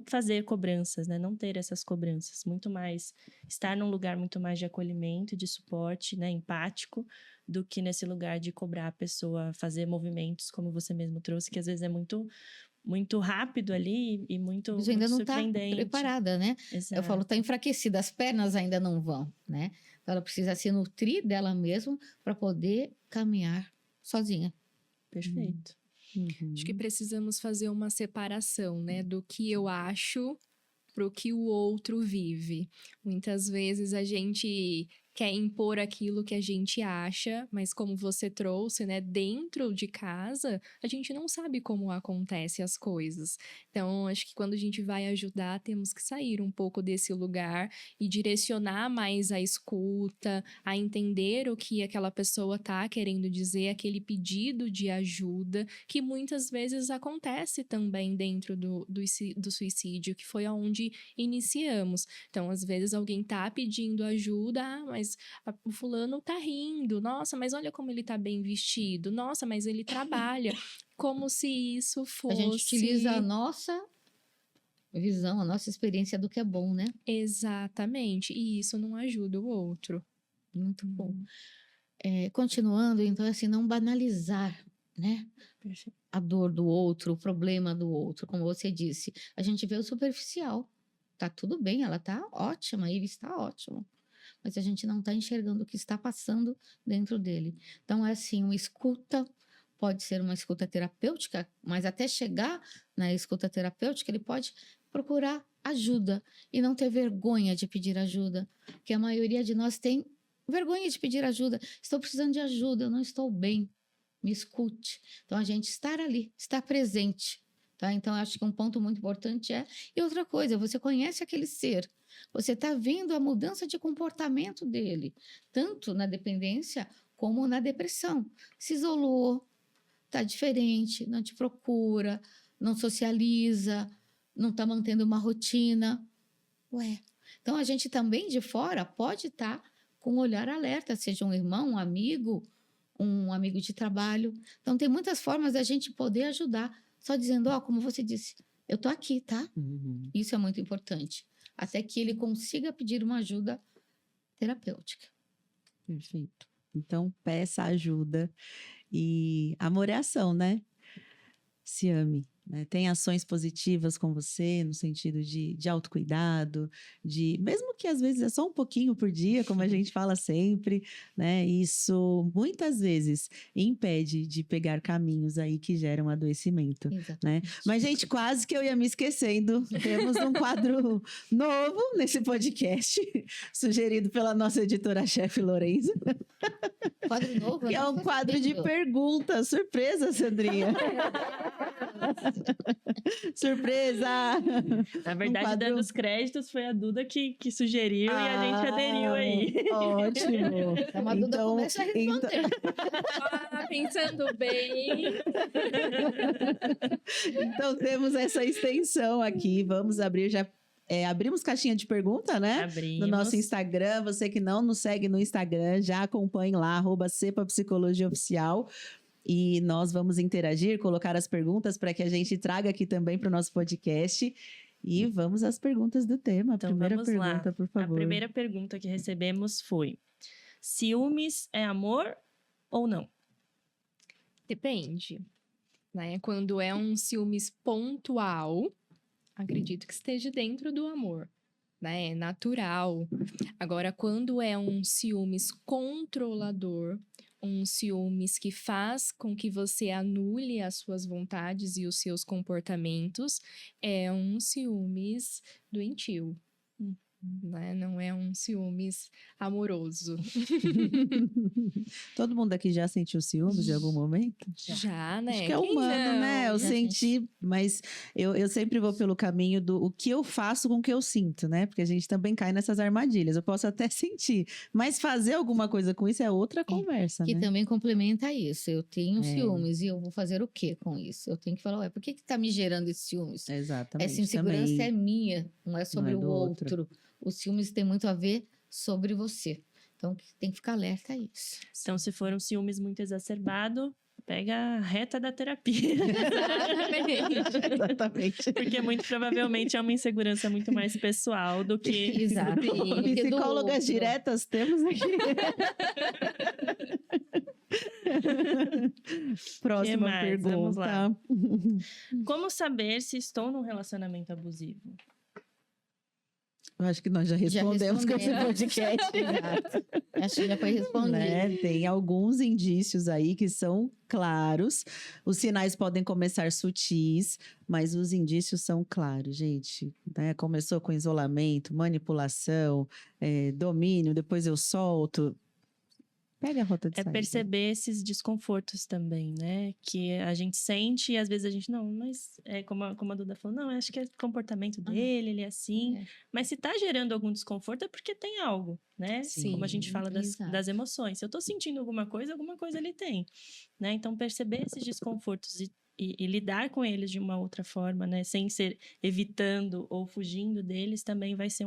fazer cobranças, né? Não ter essas cobranças. Muito mais, estar num lugar muito mais de acolhimento, de suporte, né? Empático, do que nesse lugar de cobrar a pessoa fazer movimentos, como você mesmo trouxe, que às vezes é muito rápido ali e muito, Você ainda muito não está surpreendente. preparada, né? Exato. Eu falo, está enfraquecida, as pernas ainda não vão, né? Então, ela precisa se nutrir dela mesma para poder caminhar sozinha. Perfeito. Acho que precisamos fazer uma separação, né? Do que eu acho para o que o outro vive. Muitas vezes a gente quer impor aquilo que a gente acha, mas como você trouxe, né, dentro de casa, a gente não sabe como acontecem as coisas. Então, acho que quando a gente vai ajudar, temos que sair um pouco desse lugar e direcionar mais a escuta, a entender o que aquela pessoa tá querendo dizer, aquele pedido de ajuda, que muitas vezes acontece também dentro do suicídio, que foi aonde iniciamos. Então, às vezes alguém tá pedindo ajuda, mas o fulano tá rindo, nossa, mas olha como ele tá bem vestido, nossa, mas ele trabalha, como se isso fosse... A gente utiliza a nossa visão, a nossa experiência do que é bom, né? Exatamente, e isso não ajuda o outro. Muito bom. Continuando, então, assim, não banalizar, né? A dor do outro, o problema do outro, como você disse. A gente vê o superficial. Tá tudo bem, ela tá ótima, ele está ótimo. Mas a gente não tá enxergando o que está passando dentro dele. Então, é assim, uma escuta, pode ser uma escuta terapêutica, mas até chegar na escuta terapêutica, ele pode procurar ajuda e não ter vergonha de pedir ajuda, porque a maioria de nós tem vergonha de pedir ajuda. Estou precisando de ajuda, eu não estou bem. Me escute. Então, a gente estar ali, estar presente. Tá? Então, acho que um ponto muito importante é... E outra coisa, você conhece aquele ser. Você está vendo a mudança de comportamento dele, tanto na dependência como na depressão. Se isolou, está diferente, não te procura, não socializa, não está mantendo uma rotina. Ué. Então, a gente também de fora pode estar com um olhar alerta, seja um irmão, um amigo de trabalho. Então, tem muitas formas da gente poder ajudar. Só dizendo, como você disse, eu tô aqui, tá? Uhum. Isso é muito importante. Até que ele consiga pedir uma ajuda terapêutica. Perfeito. Então, peça ajuda. E amor é ação, né? Se ame. Né? Tem ações positivas com você, no sentido de autocuidado, mesmo que às vezes é só um pouquinho por dia, como a gente fala sempre, né? Isso muitas vezes impede de pegar caminhos aí que geram adoecimento. Né? Mas, gente, quase que eu ia me esquecendo. Temos um quadro novo nesse podcast, sugerido pela nossa editora-chefe Lorenza. Quadro novo? Que é um quadro de perguntas. Surpresa, Sandrinha! Surpresa! Na verdade, quadro... dando os créditos, foi a Duda que sugeriu e a gente aderiu aí. Ótimo! Então, a Duda começa a responder. Pensando bem. Então, temos essa extensão aqui. Vamos abrir já... abrimos caixinha de pergunta, né? Abrimos. No nosso Instagram. Você que não nos segue no Instagram, já acompanhe lá, @CEPAPsicologiaOficial. E nós vamos interagir, colocar as perguntas para que a gente traga aqui também para o nosso podcast. E vamos às perguntas do tema. Então, primeira vamos pergunta, lá. por favor. A primeira pergunta que recebemos foi: ciúmes é amor ou não? Depende. Né? Quando é um ciúmes pontual, acredito que esteja dentro do amor. Né? É natural. Agora, quando é um ciúmes controlador, um ciúmes que faz com que você anule as suas vontades e os seus comportamentos, é um ciúmes doentio. Né? Não é um ciúmes amoroso. Todo mundo aqui já sentiu ciúmes em algum momento? Já, né? Acho que é Quem humano, não? né? Eu senti, mas eu sempre vou pelo caminho do o que eu faço com o que eu sinto, né? Porque a gente também cai nessas armadilhas. Eu posso até sentir, mas fazer alguma coisa com isso é outra conversa, Que né? também complementa isso. Eu tenho ciúmes e eu vou fazer o quê com isso? Eu tenho que falar, por que tá me gerando esses ciúmes? Exatamente. Essa insegurança também. é minha, não é sobre Não é o do outro. Os ciúmes têm muito a ver sobre você. Então, tem que ficar alerta a isso. Então, se for um ciúmes muito exacerbado, pega a reta da terapia. Exatamente. Porque muito provavelmente é uma insegurança muito mais pessoal do que... Exato. Psicólogas diretas temos aqui. Próxima mais? pergunta. Vamos lá. Como saber se estou num relacionamento abusivo? Eu acho que nós já respondemos com esse respondemos. podcast. Exato. Acho que já foi respondido. Né? Tem alguns indícios aí que são claros. Os sinais podem começar sutis, mas os indícios são claros, gente. Né? Começou com isolamento, manipulação, domínio, depois eu solto. Pega a rota de É saída. perceber esses desconfortos também, né? Que a gente sente e às vezes a gente, não, mas como a Duda falou, não, acho que é comportamento dele, ele é assim. É. Mas se tá gerando algum desconforto é porque tem algo, né? Sim, Como a gente fala exato. das emoções. Se eu tô sentindo alguma coisa ele tem, né? Então perceber esses desconfortos e lidar com eles de uma outra forma, né? Sem ser evitando ou fugindo deles, também vai ser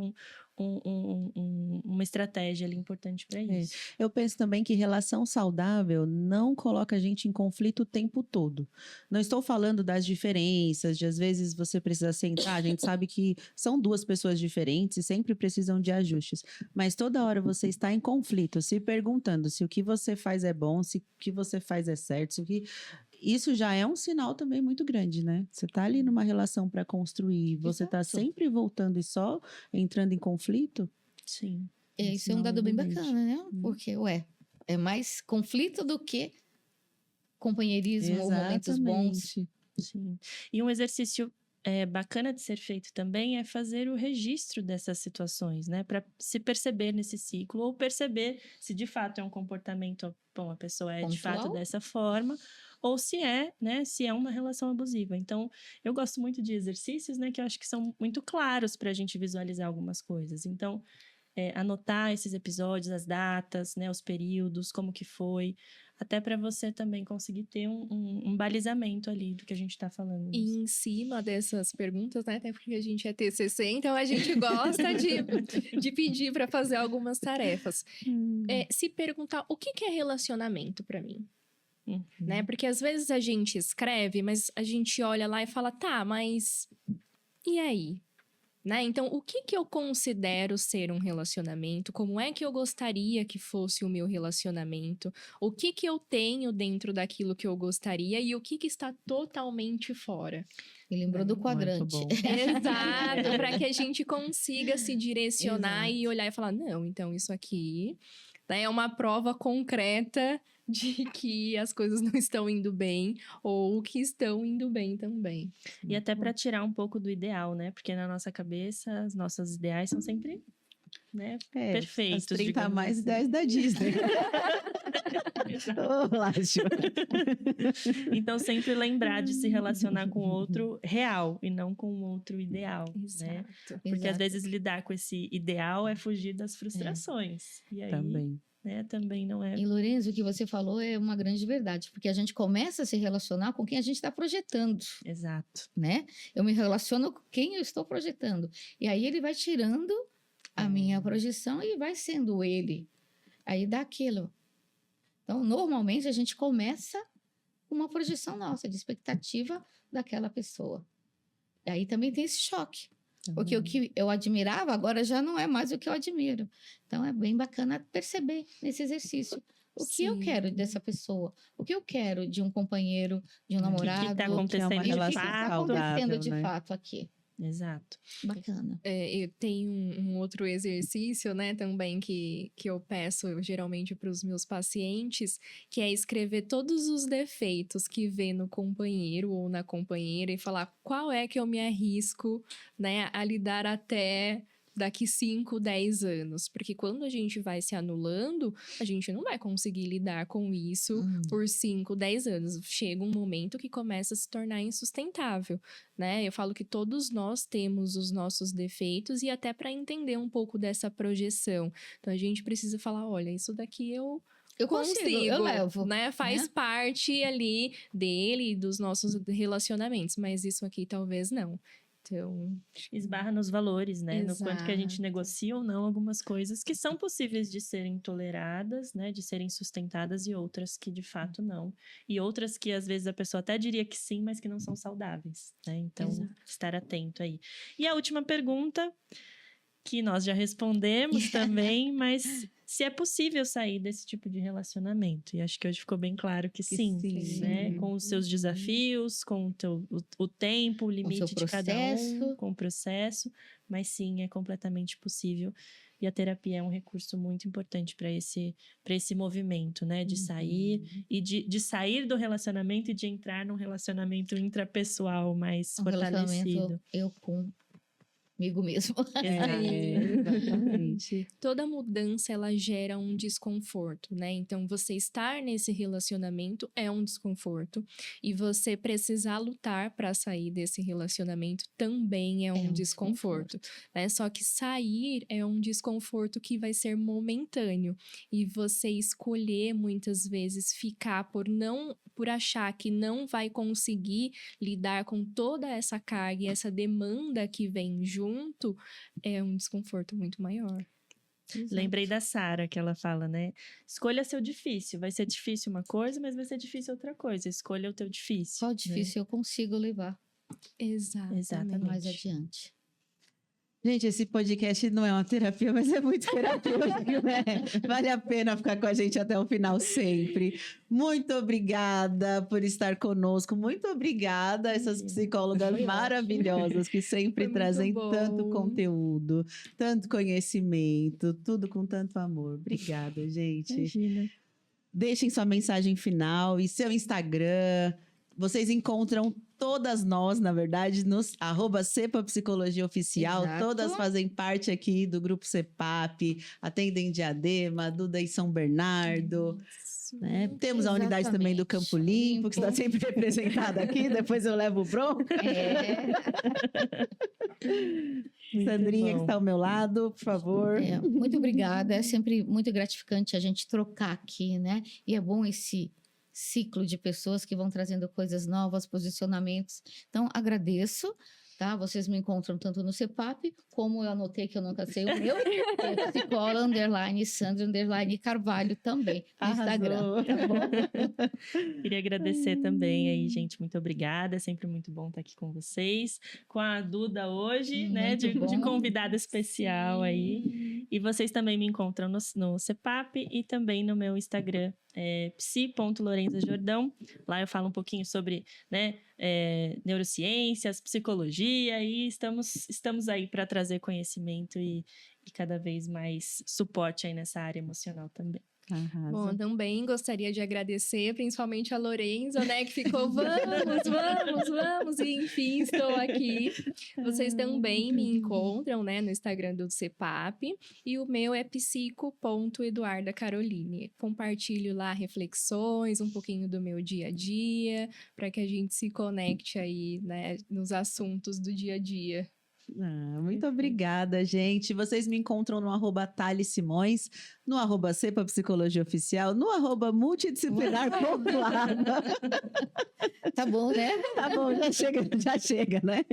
uma estratégia ali importante para isso. Eu penso também que relação saudável não coloca a gente em conflito o tempo todo. Não estou falando das diferenças, de às vezes você precisa sentar, a gente sabe que são duas pessoas diferentes e sempre precisam de ajustes, mas toda hora você está em conflito, se perguntando se o que você faz é bom, se o que você faz é certo, se o que... Isso já é um sinal também muito grande, né? Você tá ali numa relação para construir, você tá Exato. sempre voltando e só entrando em conflito. Sim. Isso é um Sinal dado bem evidente. bacana, né? Porque, é mais conflito do que companheirismo ou momentos bons. Exatamente. Sim. E um exercício bacana de ser feito também é fazer o registro dessas situações, né? Para se perceber nesse ciclo ou perceber se de fato é um comportamento, bom, a pessoa é de fato Pontual. dessa forma, ou se é, né? Se é uma relação abusiva. Então, eu gosto muito de exercícios, né? Que eu acho que são muito claros para a gente visualizar algumas coisas. Então, anotar esses episódios, as datas, né? Os períodos, como que foi. Até para você também conseguir ter um balizamento ali do que a gente está falando. E em cima dessas perguntas, né? Até porque a gente é TCC, então a gente gosta de pedir para fazer algumas tarefas. Se perguntar o que é relacionamento para mim, né? Porque às vezes a gente escreve, mas a gente olha lá e fala, tá, mas e aí? Né? Então, o que eu considero ser um relacionamento? Como é que eu gostaria que fosse o meu relacionamento? O que eu tenho dentro daquilo que eu gostaria e o que está totalmente fora? Me lembrou do Muito quadrante. bom. Exato, para que a gente consiga se direcionar e Exato. olhar e falar, não, então isso aqui, né, é uma prova concreta de que as coisas não estão indo bem ou que estão indo bem também. E até para tirar um pouco do ideal, né? Porque na nossa cabeça, os nossos ideais são sempre, né, perfeitos. As 30 digamos mais assim. ideias da Disney. Ô, Lácio. Então, sempre lembrar de se relacionar com o outro real e não com o outro ideal, né? Exato. Porque às Exato. vezes lidar com esse ideal é fugir das frustrações. E aí, Também. né, também não é... E, Lorenzo, o que você falou é uma grande verdade, porque a gente começa a se relacionar com quem a gente está projetando, Exato. né? Eu me relaciono com quem eu estou projetando. E aí ele vai tirando a minha projeção e vai sendo ele. Aí dá aquilo. Então, normalmente, a gente começa com uma projeção nossa, de expectativa daquela pessoa. E aí também tem esse choque. Porque o que eu admirava agora já não é mais o que eu admiro. Então é bem bacana perceber nesse exercício o que eu Sim. quero dessa pessoa, o que eu quero de um companheiro, de um O que namorado, tá que é uma acontecendo de e o que relação está fato. acontecendo saudável, de né? fato aqui. Exato. Bacana. Eu tenho um outro exercício, né, também que eu peço geralmente para os meus pacientes, que é escrever todos os defeitos que vê no companheiro ou na companheira e falar qual é que eu me arrisco, né, a lidar até daqui 5, 10 anos. Porque quando a gente vai se anulando, a gente não vai conseguir lidar com isso por 5, 10 anos. Chega um momento que começa a se tornar insustentável, né? Eu falo que todos nós temos os nossos defeitos e até para entender um pouco dessa projeção. Então, a gente precisa falar, olha, isso daqui eu consigo, eu levo. né? Faz parte ali dele e dos nossos relacionamentos, mas isso aqui talvez não. Então, Esbarra nos valores, né? No quanto que a gente Exato. negocia ou não algumas coisas que são possíveis de serem toleradas, né? De serem sustentadas e outras que de fato não. E outras que às vezes a pessoa até diria que sim, mas que não são saudáveis, né? Então, Exato. estar atento aí. E a última pergunta, que nós já respondemos também, mas se é possível sair desse tipo de relacionamento. E acho que hoje ficou bem claro que sim, sim. né? Com os seus desafios, com o tempo, o limite de cada um, com o processo. Mas sim, é completamente possível. E a terapia é um recurso muito importante para esse movimento, né? De sair e de sair do relacionamento e de entrar num relacionamento intrapessoal mais fortalecido. Relacionamento eu comigo mesmo. Exatamente. Toda mudança, ela gera um desconforto, né? Então, você estar nesse relacionamento é um desconforto. E você precisar lutar para sair desse relacionamento também é um desconforto, né? Só que sair é um desconforto que vai ser momentâneo. E você escolher, muitas vezes, ficar por achar que não vai conseguir lidar com toda essa carga e essa demanda que vem junto, é um desconforto muito maior. Lembrei da Sara, que ela fala, né? Escolha seu difícil. Vai ser difícil uma coisa, mas vai ser difícil outra coisa. Escolha o teu difícil. Qual difícil eu consigo levar Exatamente. mais adiante. Gente, esse podcast não é uma terapia, mas é muito terapêutico, né? Vale a pena ficar com a gente até o final sempre. Muito obrigada por estar conosco. Muito obrigada a essas psicólogas maravilhosas que sempre trazem tanto conteúdo, tanto conhecimento, tudo com tanto amor. Obrigada, gente. Imagina. Deixem sua mensagem final e seu Instagram. Vocês encontram todas nós, na verdade, nos @Cepa Psicologia Oficial. Exato. Todas fazem parte aqui do grupo CEPAP, atendem em Diadema, Duda em São Bernardo. Né? Temos a unidade também do Campo Limpo, que está sempre representada aqui. Depois eu levo o bronca. Sandrinha, que está ao meu lado, por favor. Muito obrigada. É sempre muito gratificante a gente trocar aqui, né? E é bom esse ciclo de pessoas que vão trazendo coisas novas, posicionamentos. Então, agradeço, tá? Vocês me encontram tanto no CEPAP, como eu anotei que eu nunca sei o meu, psicóloga, _Sandra, _Carvalho também, no Instagram, tá bom? Queria agradecer também aí, gente, muito obrigada, é sempre muito bom estar aqui com vocês, com a Duda hoje, né, de convidada especial aí, e vocês também me encontram no CEPAP e também no meu Instagram, psi.lorenzajordão. Lá eu falo um pouquinho sobre, né, neurociências, psicologia, e estamos aí para trazer conhecimento e cada vez mais suporte aí nessa área emocional também. Arrasa. Bom, também gostaria de agradecer, principalmente a Lorenza, né, que ficou, vamos, e enfim, estou aqui. Vocês também me encontram, né, no Instagram do CEPAP, e o meu é psico.eduardacaroline. Compartilho lá reflexões, um pouquinho do meu dia a dia, para que a gente se conecte aí, né, nos assuntos do dia a dia. Muito obrigada, gente. Vocês me encontram no @Thales Simões, no @Cepa Psicologia Oficial, no @Multidisciplinar Popular. Tá bom, né? Tá bom, já chega, né?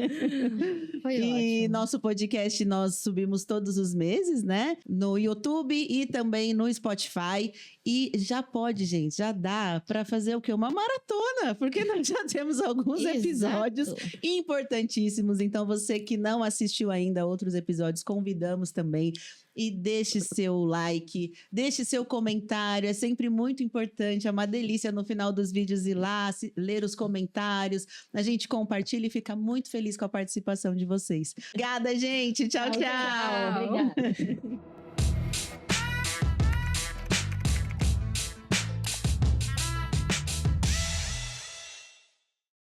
Foi E ótimo. nosso podcast nós subimos todos os meses, né? No YouTube e também no Spotify. E já pode, gente, já dá para fazer o quê? Uma maratona, porque nós já temos alguns episódios importantíssimos. Então, você que não assistiu ainda outros episódios, convidamos também. E deixe seu like, deixe seu comentário, é sempre muito importante, é uma delícia no final dos vídeos ir lá, ler os comentários, a gente compartilha e fica muito feliz com a participação de vocês. Obrigada, gente, tchau. Obrigada.